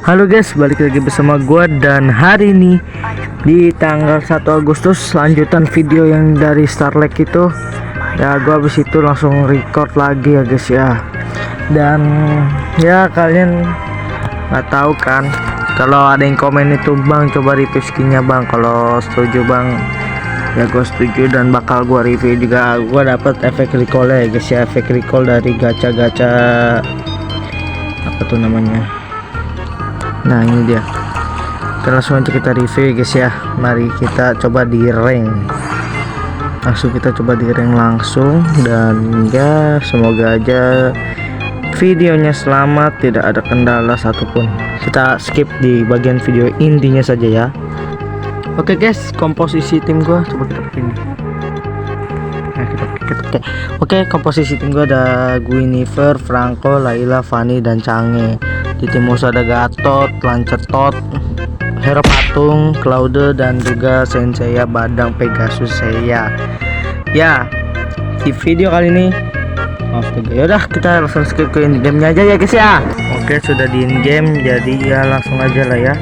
Halo guys, balik lagi bersama gua dan hari ini di tanggal 1 Agustus lanjutan video yang dari Starlek itu. Ya gua habis itu langsung record lagi ya guys ya. Dan ya kalian nggak tahu kan kalau ada yang komen itu, bang coba review skinnya bang. Kalau setuju bang ya gua setuju dan bakal gua review juga. Gua dapat efek recall ya guys ya, efek recall dari gacha-gacha apa tuh namanya. Nah ini dia, kita langsung aja kita review guys ya. Mari kita coba di rank, langsung kita coba di rank langsung. Dan ya semoga aja videonya selamat, tidak ada kendala satupun. Kita skip di bagian video intinya saja ya. Oke guys, komposisi tim gua coba kita pakai ini. Nah kita pakai. Oke, komposisi tim gua ada Guinevere, Franco, Layla, Fanny dan Change. Di tim musuh ada Gatot, Lancetot, Hero Patung, Claude dan juga Senseiya, Badang, Pegasus, Seiya. Ya, di video kali ini yaudah kita langsung skip ke in game-nya aja ya guys ya. Oke, sudah di in game, jadi ya langsung aja lah ya.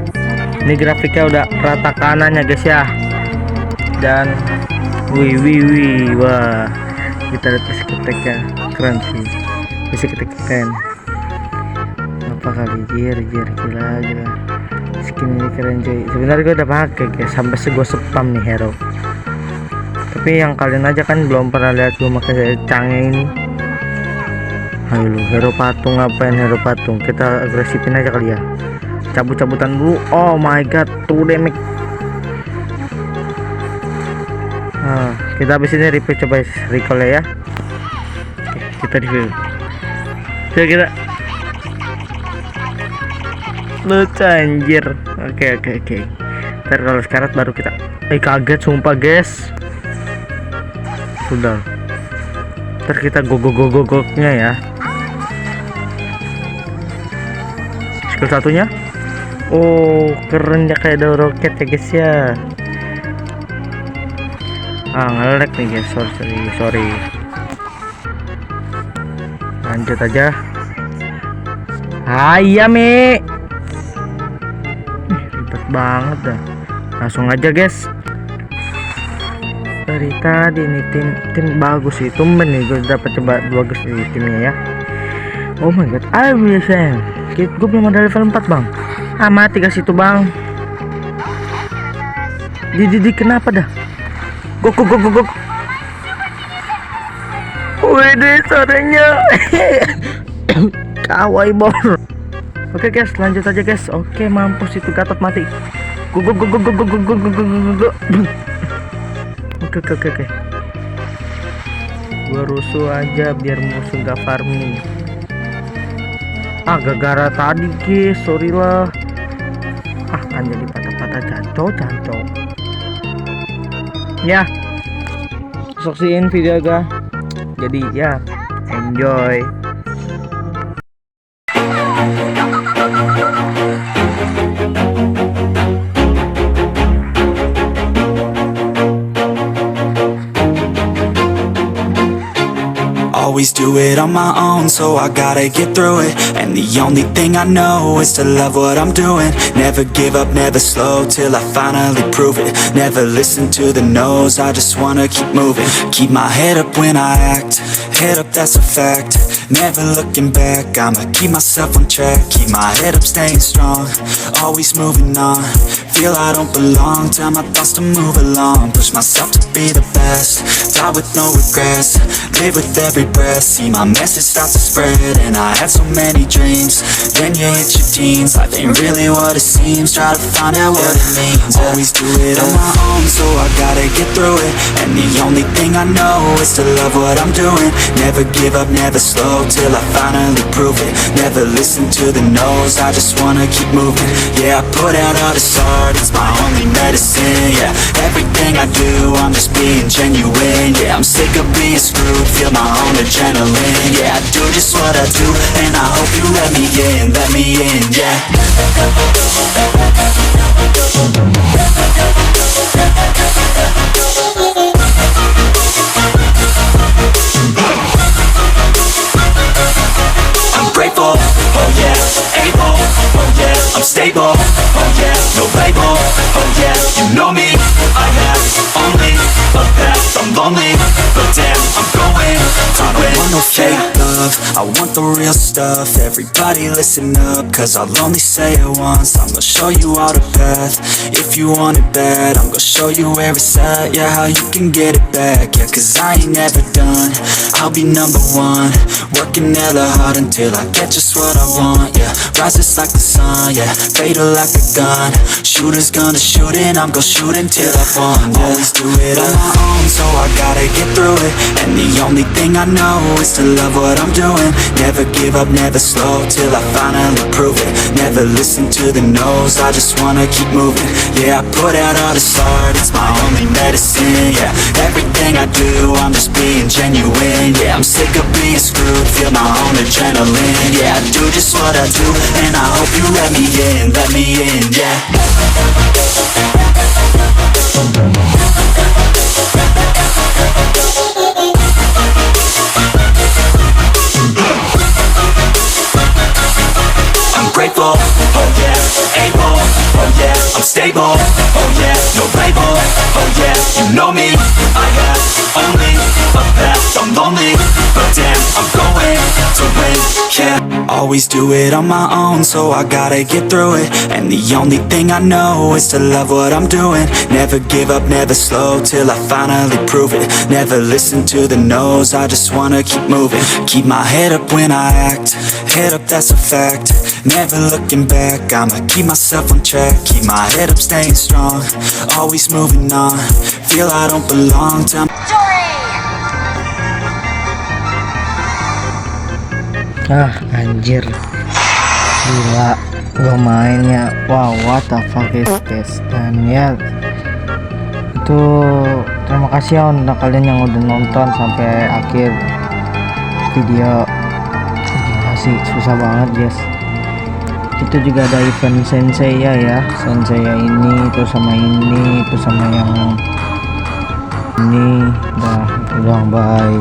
Ini grafiknya udah rata kanannya guys ya. Dan wih, wah kita lihat keteknya keren sih, bisa ketek keren. Apa kali jir gila skin ini keren cuy. Sebenarnya gue udah pakai guys, sampai gue spam nih hero. Tapi yang kalian aja kan belum pernah lihat gue pakai Change ini. Ayo lu, hero patung, ngapain hero patung? Kita agresifin aja kali ya, cabut-cabutan dulu. Oh my god, tuh damage. Kita habis ini review, coba recall ya. Kita review. Kita lucu anjir. Oke. Ntar kalau sekarat baru kita kaget sumpah guys. Sudah. Ntar kita gogoknya ya. Skill satunya. Oh keren ya, kayak ada roket ya guys ya. Ngelek nih guys, sorry. Lanjut aja. Ayame. Banget dah, langsung aja guys. Dari tadi nih tim bagus sih, tumben nih gue dapat coba bagus di timnya ya. Oh my god, I wish gue belum ada level 4 bang. Mati kasih tuh bang. Di kenapa dah? Go. Wih deh suaranya. Kawaii bor. Oke guys, lanjut aja guys. Oke, mampus itu Gatot mati. Go. Oke. Gua rusuh aja biar musuh gak farming. Gara-gara tadi guys, sorry lah. Kan jadi patah-patah jancok. Ya, saksiin video gua. Jadi ya, enjoy. Always do it on my own, so I gotta get through it. And the only thing I know is to love what I'm doing. Never give up, never slow, till I finally prove it. Never listen to the no's, I just wanna keep moving. Keep my head up when I act, head up that's a fact. Never looking back, I'ma keep myself on track. Keep my head up, staying strong, always moving on. Feel I don't belong, tell my thoughts to move along. Push myself to be the best, die with no regrets. Live with every breath, see my message start to spread. And I had so many dreams, then you hit your teens. Life ain't really what it seems, try to find out what it means. Always do it on my own, so I gotta get through it. And the only thing I know is to love what I'm doing. Never give up, never slow, till I finally prove it. Never listen to the no's, I just wanna keep moving. Yeah, I put out all this art, it's my only medicine. Yeah, everything I do, I'm just being genuine. Yeah, I'm sick of being screwed, feel my own adrenaline. Yeah, I do just what I do, and I hope you let me in, yeah. I'm grateful, oh yeah, able, oh yeah, I'm stable. stable, oh yeah, no label, oh yeah, you know me. I have only a path, I'm lonely, but damn, I'm going to win. I don't want no fake love, I want the real stuff. Everybody listen up, cause I'll only say it once. I'm gonna show you all the path, if you want it bad. I'm gonna show you where it's at, yeah, how you can get it back. Yeah, cause I ain't never done, I'll be number one. Working hella hard until I get just what I want, yeah. Rises like the sun, yeah, fatal like a gun. Shooters gonna shoot and I'm gonna shoot until I won, yeah. Always do it on my own, so I gotta get through it. And the only thing I know is to love what I'm doing. Never give up, never slow, till I finally prove it. Never listen to the no's, I just wanna keep moving. Yeah, I put out all this art, it's my only medicine, yeah. Everything I do, I'm just being genuine, yeah. I'm sick of being screwed, feel my own adrenaline, yeah. I do just what I do, and I hope you let me in, yeah. I'm grateful, oh yeah, able, oh yeah, I'm stable, oh yeah, no label, oh yeah, you know me. I have only a path, I'm lonely, but damn, I'm going to win, yeah. Always do it on my own, so I gotta get through it. And the only thing I know is to love what I'm doing. Never give up, never slow, till I finally prove it. Never listen to the no's, I just wanna keep moving. Keep my head up when I act, head up, that's a fact. Never looking back, I'ma keep myself on track. Keep my head up, staying strong, always moving on. Feel I don't belong, tell me. Anjir, gila gua mainnya. Wow, what the fuck is this? Dan ya, itu terima kasih ya untuk kalian yang udah nonton sampai akhir video. Gila sih, susah banget guys. Itu juga ada event sensei ya, sensei ya, ini itu sama ini, itu sama yang ini. Dah, udah, bye.